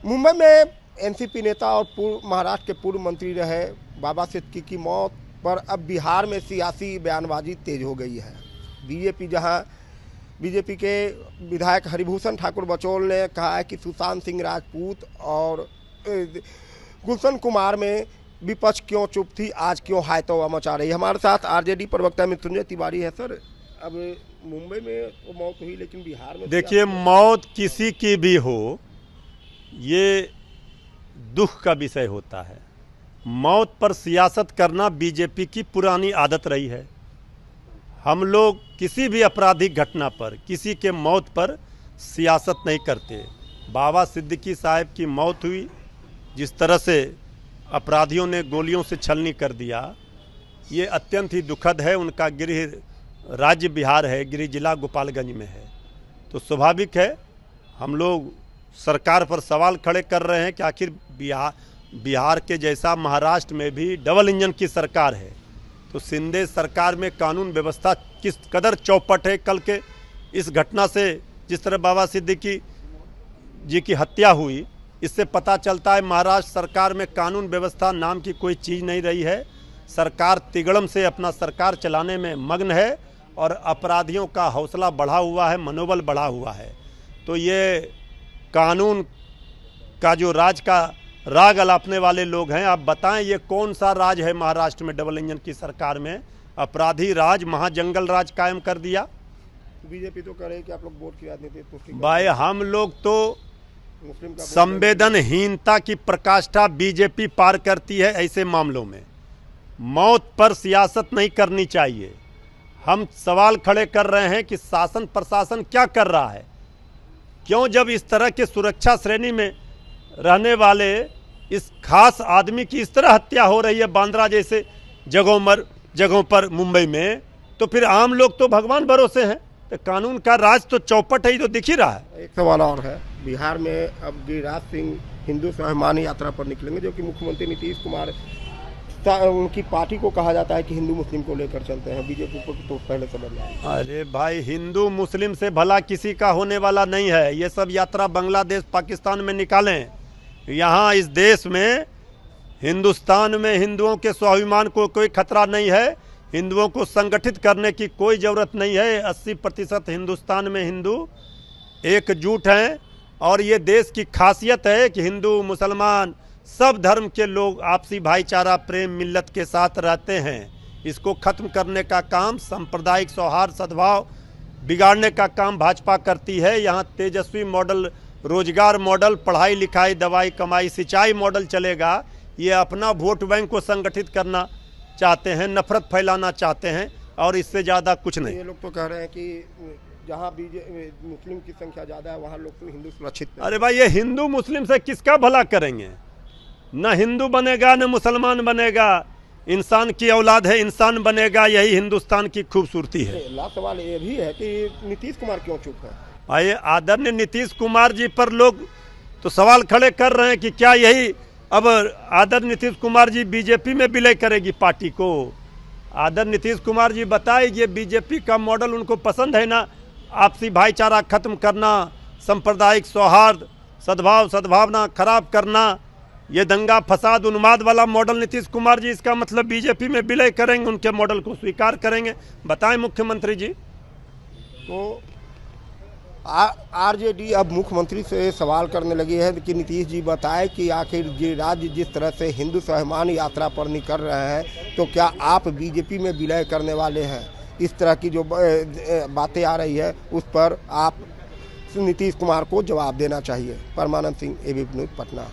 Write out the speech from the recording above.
मुंबई में एनसीपी नेता और महाराष्ट्र के पूर्व मंत्री रहे बाबा सिद्दीकी की मौत पर अब बिहार में सियासी बयानबाजी तेज हो गई है। बीजेपी के विधायक हरिभूषण ठाकुर बचौल ने कहा है कि सुशांत सिंह राजपूत और गुलशन कुमार में विपक्ष क्यों चुप थी, आज क्यों हायतौवा मचा रही है। हमारे साथ आरजेडी प्रवक्ता मृत्युंजय तिवारी है। सर, अब मुंबई में तो मौत हुई, लेकिन बिहार में देखिए, मौत किसी की भी हो, ये दुख का विषय होता है। मौत पर सियासत करना बीजेपी की पुरानी आदत रही है। हम लोग किसी भी आपराधिक घटना पर, किसी के मौत पर सियासत नहीं करते। बाबा सिद्दीकी साहब की मौत हुई, जिस तरह से अपराधियों ने गोलियों से छलनी कर दिया, ये अत्यंत ही दुखद है। उनका गृह राज्य बिहार है, गृह जिला गोपालगंज में है। तो स्वाभाविक है हम लोग सरकार पर सवाल खड़े कर रहे हैं कि आखिर बिहार के जैसा महाराष्ट्र में भी डबल इंजन की सरकार है, तो शिंदे सरकार में कानून व्यवस्था किस कदर चौपट है। कल के इस घटना से जिस तरह बाबा सिद्दीकी जी की हत्या हुई, इससे पता चलता है महाराष्ट्र सरकार में कानून व्यवस्था नाम की कोई चीज़ नहीं रही है। सरकार तिगड़म से अपना सरकार चलाने में मग्न है और अपराधियों का हौसला बढ़ा हुआ है, मनोबल बढ़ा हुआ है। तो ये कानून का जो राज का राग अलापने वाले लोग हैं, आप बताएं ये कौन सा राज है महाराष्ट्र में डबल इंजन की सरकार में? अपराधी राज, महाजंगल राज कायम कर दिया। बीजेपी तो कह रही है कि आप लोग वोट की राजनीति भाई, हम लोग तो संवेदनहीनता की प्रकाष्ठा बीजेपी पार करती है। ऐसे मामलों में मौत पर सियासत नहीं करनी चाहिए। हम सवाल खड़े कर रहे हैं कि शासन प्रशासन क्या कर रहा है, क्यों जब इस तरह के सुरक्षा श्रेणी में रहने वाले इस खास आदमी की इस तरह हत्या हो रही है बांद्रा जैसे जगहों पर मुंबई में, तो फिर आम लोग तो भगवान भरोसे हैं। तो कानून का राज तो चौपट है, ही तो दिख ही रहा है। एक सवाल और है, बिहार में अब गिरिराज सिंह हिंदू स्वाभिमान यात्रा पर निकलेंगे, जो कि मुख्यमंत्री नीतीश कुमार उनकी पार्टी को कहा जाता है कि हिंदू मुस्लिम को लेकर चलते हैं। बीजेपी को तो पहले से बदला। अरे भाई, हिंदू मुस्लिम से भला किसी का होने वाला नहीं है। ये सब यात्रा बांग्लादेश पाकिस्तान में निकालें। यहाँ इस देश में, हिंदुस्तान में हिंदुओं के स्वाभिमान को कोई खतरा नहीं है। हिंदुओं को संगठित करने की कोई ज़रूरत नहीं है। 80% हिंदुस्तान में हिंदू एकजुट हैं और ये देश की खासियत है कि हिंदू मुसलमान सब धर्म के लोग आपसी भाईचारा, प्रेम, मिल्लत के साथ रहते हैं। इसको खत्म करने का काम, सांप्रदायिक सौहार्द, सद्भाव बिगाड़ने का काम भाजपा करती है। यहाँ तेजस्वी मॉडल, रोजगार मॉडल, पढ़ाई लिखाई, दवाई कमाई, सिंचाई मॉडल चलेगा। ये अपना वोट बैंक को संगठित करना चाहते हैं, नफरत फैलाना चाहते हैं, और इससे ज़्यादा कुछ नहीं। ये लोग तो कह रहे हैं कि जहाँ मुस्लिम की संख्या ज़्यादा है, वहाँ लोग तो हिंदू सुरक्षित है। अरे भाई, ये हिंदू मुस्लिम से किसका भला करेंगे? न हिंदू बनेगा न मुसलमान बनेगा। इंसान की औलाद है, इंसान बनेगा। यही हिंदुस्तान की खूबसूरती है। सवाल ये भी है कि नीतीश कुमार क्यों चुप है? भाई, आदरणीय नीतीश कुमार जी पर लोग तो सवाल खड़े कर रहे हैं कि क्या यही अब आदरणीय नीतीश कुमार जी बीजेपी में विलय करेगी पार्टी को? आदरणीय नीतीश कुमार जी बताए, ये बीजेपी का मॉडल उनको पसंद है ना? आपसी भाईचारा खत्म करना, सांप्रदायिक सौहार्द, सद्भाव सद्भावना खराब करना, ये दंगा फसाद उन्माद वाला मॉडल नीतीश कुमार जी, इसका मतलब बीजेपी में विलय करेंगे, उनके मॉडल को स्वीकार करेंगे? बताएं मुख्यमंत्री जी। तो आरजेडी अब मुख्यमंत्री से सवाल करने लगी है कि नीतीश जी बताए कि आखिर ये राज्य जिस तरह से हिंदू स्वाभिमान यात्रा पर निकल रहे हैं, तो क्या आप बीजेपी में विलय करने वाले हैं? इस तरह की जो बातें आ रही है, उस पर आप नीतीश कुमार को जवाब देना चाहिए। परमानंद सिंह, एबीपी न्यूज़, पटना।